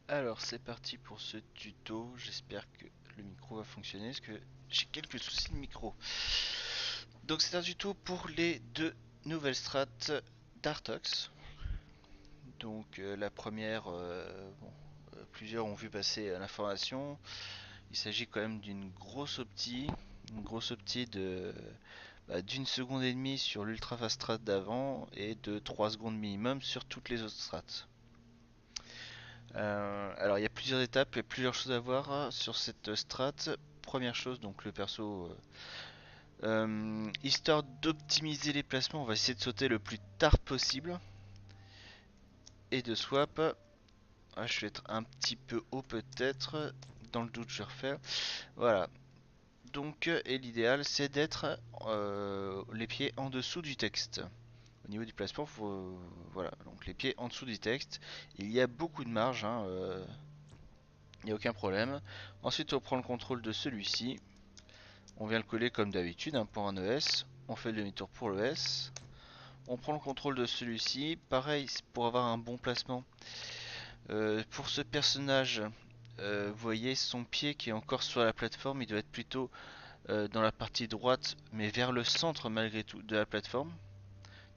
Alors c'est parti pour ce tuto, j'espère que le micro va fonctionner parce que j'ai quelques soucis de micro. Donc c'est un tuto pour les deux nouvelles strates d'Artox. Donc la première, plusieurs ont vu passer l'information. Il s'agit quand même d'une grosse optie de d'une seconde et demie sur l'ultra fast strat d'avant et de 3 secondes minimum sur toutes les autres strates. Alors il y a plusieurs étapes et plusieurs choses à voir sur cette strat. Première chose, donc le perso, histoire d'optimiser les placements, on va essayer de sauter le plus tard possible et de swap. Ah, je vais être un petit peu haut peut-être, dans le doute je refais. Voilà. Donc et l'idéal c'est d'être les pieds en dessous du texte. Au niveau du placement, voilà, donc les pieds en dessous du texte. Il y a beaucoup de marge, hein, il n'y a aucun problème. Ensuite, on prend le contrôle de celui-ci. On vient le coller comme d'habitude pour un ES. On fait le demi-tour pour l'ES. On prend le contrôle de celui-ci. Pareil, pour avoir un bon placement. Pour ce personnage, vous voyez son pied qui est encore sur la plateforme. Il doit être plutôt dans la partie droite, mais vers le centre malgré tout de la plateforme.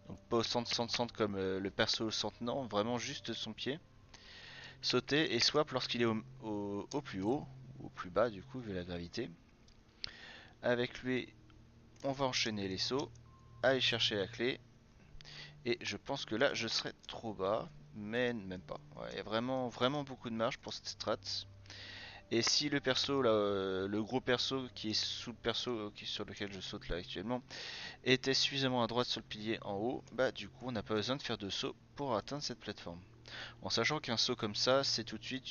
Donc pas au centre comme le perso au centre, non, vraiment juste son pied. Sauter et swap lorsqu'il est au plus haut, ou au plus bas du coup vu la gravité. Avec lui, on va enchaîner les sauts, aller chercher la clé. Et je pense que là, je serai trop bas, mais même pas. Ouais, il y a vraiment beaucoup de marge pour cette strat. Et si le perso, là, le gros perso qui est sous le perso sur lequel je saute là actuellement, était suffisamment à droite sur le pilier en haut, bah du coup, on n'a pas besoin de faire de saut pour atteindre cette plateforme. En sachant qu'un saut comme ça, c'est tout de suite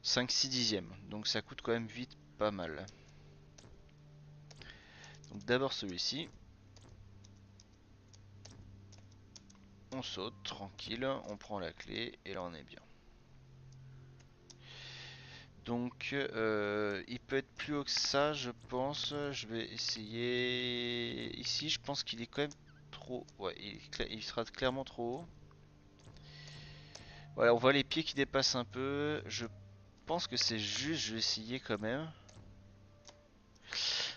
5-6 dixièmes. Donc ça coûte quand même vite pas mal. Donc d'abord celui-ci. On saute tranquille, on prend la clé et là on est bien. Donc il peut être plus haut que ça je pense. Je vais essayer ici. Je pense qu'il est quand même trop. Ouais, il sera clairement trop haut. Voilà, on voit les pieds qui dépassent un peu. Je pense que c'est juste. Je vais essayer quand même.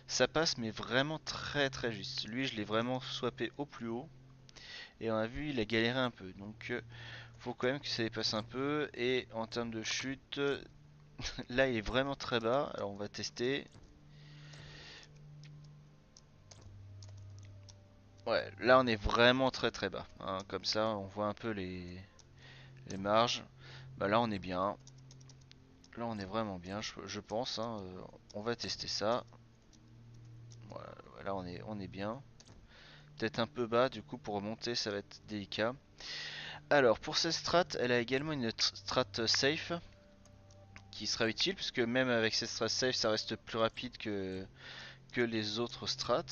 Ça passe mais vraiment très juste. Lui je l'ai vraiment swappé au plus haut. Et on a vu il a galéré un peu. Donc faut quand même que ça dépasse un peu. Et en termes de chute, là il est vraiment très bas. Alors on va tester. Ouais, là on est vraiment très bas, hein. Comme ça, on voit un peu les marges. Bah là on est bien. Là on est vraiment bien, je pense, hein. On va tester ça. Voilà, là on est bien. Peut-être un peu bas, du coup pour remonter ça va être délicat. Alors pour cette strat, elle a également une strat safe qui sera utile, puisque même avec cette strat safe ça reste plus rapide que les autres strats.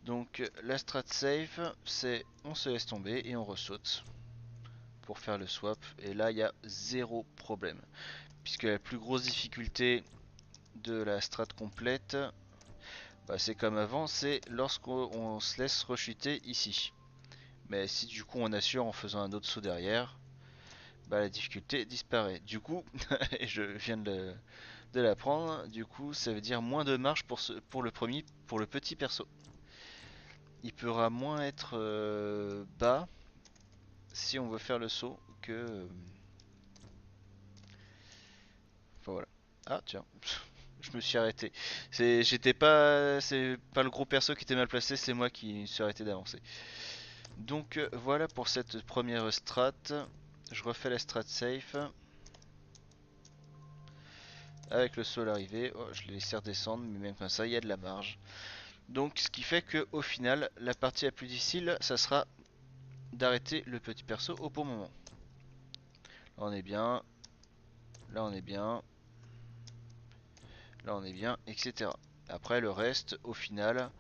Donc la strat safe, c'est on se laisse tomber et on ressaute pour faire le swap. Et là, il y a zéro problème. Puisque la plus grosse difficulté de la strat complète, bah, c'est comme avant, c'est lorsqu'on se laisse rechuter ici. Mais si du coup on assure en faisant un autre saut derrière, bah, la difficulté disparaît. Du coup, et je viens de l'apprendre, du coup ça veut dire moins de marge pour le premier, pour le petit perso. Il pourra moins être bas si on veut faire le saut que... enfin, voilà. Ah tiens, je me suis arrêté. C'est pas le gros perso qui était mal placé, c'est moi qui me suis arrêté d'avancer. Donc voilà pour cette première strat. Je refais la strat safe avec le sol arrivé. Oh, je l'ai laissé redescendre, mais même comme ça, il y a de la marge. Donc ce qui fait que au final, la partie la plus difficile, ça sera d'arrêter le petit perso au bon moment. Là on est bien, là on est bien, là on est bien, etc. Après le reste, au final,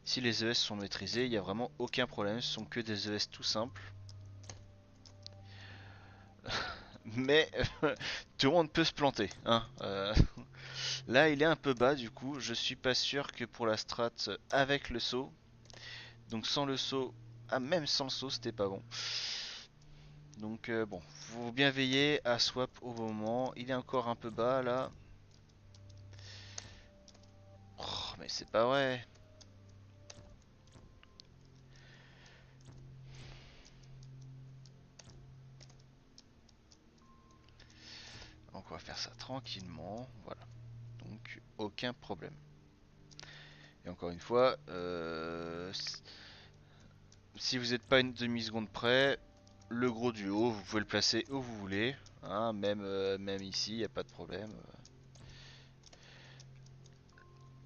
si les ES sont maîtrisés, il n'y a vraiment aucun problème, ce sont que des ES tout simples. Mais tout le monde peut se planter, hein. Là il est un peu bas du coup, je suis pas sûr que pour la strat avec le saut, donc sans le saut, ah même sans le saut c'était pas bon. Donc bon, faut bien veiller à swap au bon moment. Il est encore un peu bas là. Oh, mais c'est pas vrai. Donc on va faire ça tranquillement. Voilà. Donc aucun problème. Et encore une fois, si vous n'êtes pas une demi-seconde près, le gros du haut, vous pouvez le placer où vous voulez. Hein, même ici, il n'y a pas de problème.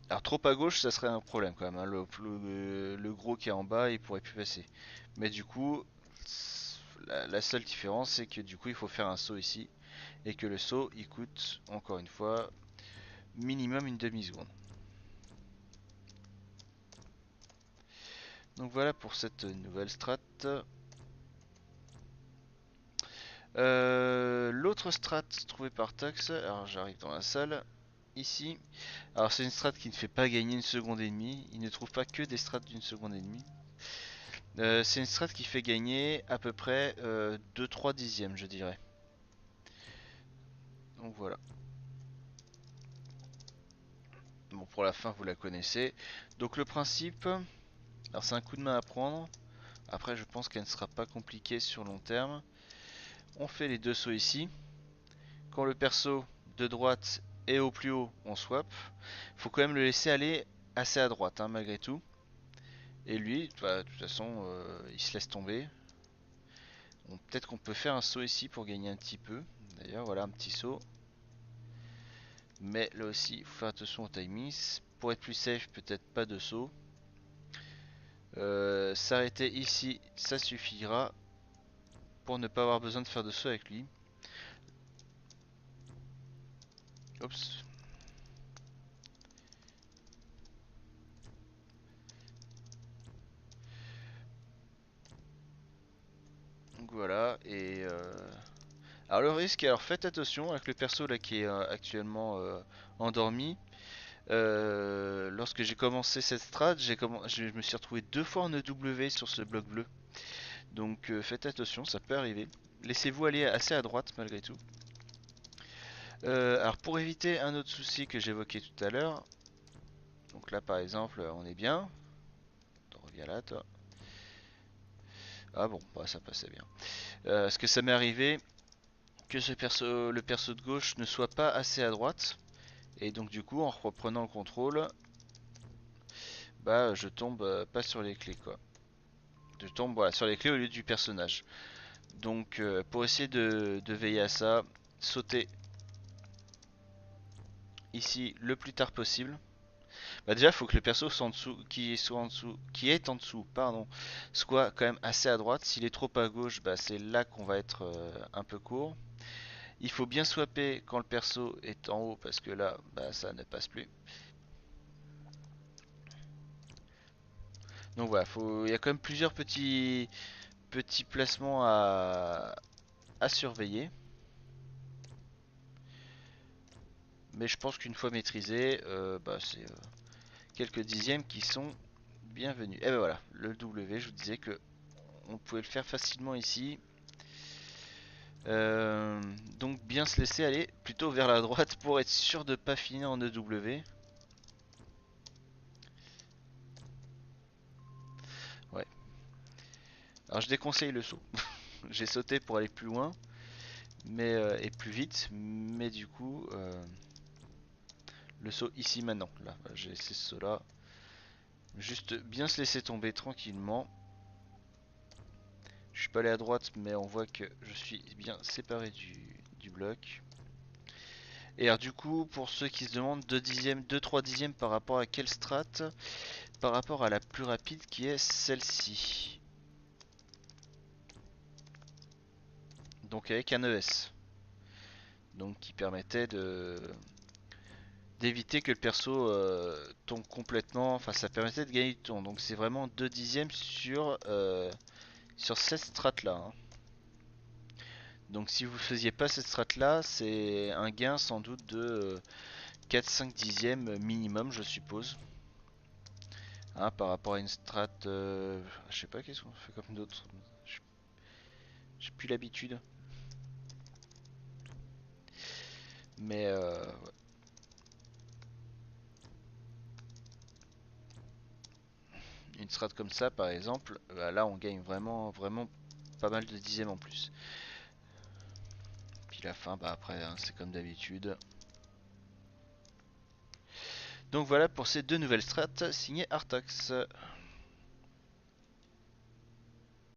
Alors trop à gauche, ça serait un problème quand même. Hein. Le gros qui est en bas, il pourrait plus passer. Mais du coup, la seule différence, c'est que du coup, il faut faire un saut ici. Et que le saut, il coûte, encore une fois, minimum une demi-seconde. Donc voilà pour cette nouvelle strat. L'autre strat trouvée par Tox, alors j'arrive dans la salle, ici. Alors c'est une strat qui ne fait pas gagner une seconde et demie, il ne trouve pas que des strats d'une seconde et demie. C'est une strat qui fait gagner à peu près 2-3 dixièmes je dirais. Donc voilà. Bon pour la fin vous la connaissez. Donc le principe, alors c'est un coup de main à prendre. Après je pense qu'elle ne sera pas compliquée sur long terme. On fait les deux sauts ici. Quand le perso de droite est au plus haut, on swap. Faut quand même le laisser aller assez à droite, hein, malgré tout. Et lui, bah, de toute façon, il se laisse tomber. Bon, peut-être qu'on peut faire un saut ici pour gagner un petit peu. D'ailleurs, voilà un petit saut. Mais là aussi, il faut faire attention au timing. Pour être plus safe, peut-être pas de saut. S'arrêter ici, ça suffira pour ne pas avoir besoin de faire de saut avec lui. Oups. Donc voilà, et alors le risque, alors faites attention avec le perso là qui est actuellement endormi. Lorsque j'ai commencé cette strat, je me suis retrouvé deux fois en EW sur ce bloc bleu. Donc faites attention, ça peut arriver. Laissez-vous aller assez à droite malgré tout. Alors pour éviter un autre souci que j'évoquais tout à l'heure, donc là par exemple on est bien. Reviens là toi. Ah bon, bah, ça passait bien. Parce que ça m'est arrivé que le perso de gauche ne soit pas assez à droite. Et donc du coup en reprenant le contrôle, bah je tombe pas sur les clés quoi. Je tombe voilà, sur les clés au lieu du personnage. Donc pour essayer de veiller à ça, sauter ici le plus tard possible. Bah déjà il faut que le perso soit en dessous, qui est en dessous, pardon, soit quand même assez à droite. S'il est trop à gauche, bah c'est là qu'on va être un peu court. Il faut bien swapper quand le perso est en haut parce que là, bah ça ne passe plus. Donc voilà, il y a quand même plusieurs petits placements à surveiller. Mais je pense qu'une fois maîtrisé, bah, c'est quelques dixièmes qui sont bienvenus. Et ben voilà, le W, je vous disais que on pouvait le faire facilement ici. Donc bien se laisser aller plutôt vers la droite pour être sûr de pas finir en EW. Ouais. Alors je déconseille le saut. J'ai sauté pour aller plus loin, mais et plus vite, mais du coup le saut ici maintenant. Là, j'ai laissé ce saut là. Juste bien se laisser tomber tranquillement. Je suis pas allé à droite, mais on voit que je suis bien séparé du bloc. Et alors du coup, pour ceux qui se demandent 2 dixièmes, 2-3 dixièmes par rapport à quelle strat, par rapport à la plus rapide qui est celle-ci. Donc avec un ES. Donc qui permettait d'éviter que le perso tombe complètement. Enfin ça permettait de gagner du temps. Donc c'est vraiment 2 dixièmes sur cette strat là. Hein. Donc si vous faisiez pas cette strat là, c'est un gain sans doute de 4-5 dixièmes minimum je suppose. Hein, par rapport à une strat, je sais pas qu'est-ce qu'on fait comme d'autres. J'ai plus l'habitude. Mais ouais. Une strat comme ça par exemple, bah là on gagne vraiment pas mal de dixièmes en plus. Puis la fin, bah après hein, c'est comme d'habitude. Donc voilà pour ces deux nouvelles strats signées Artox.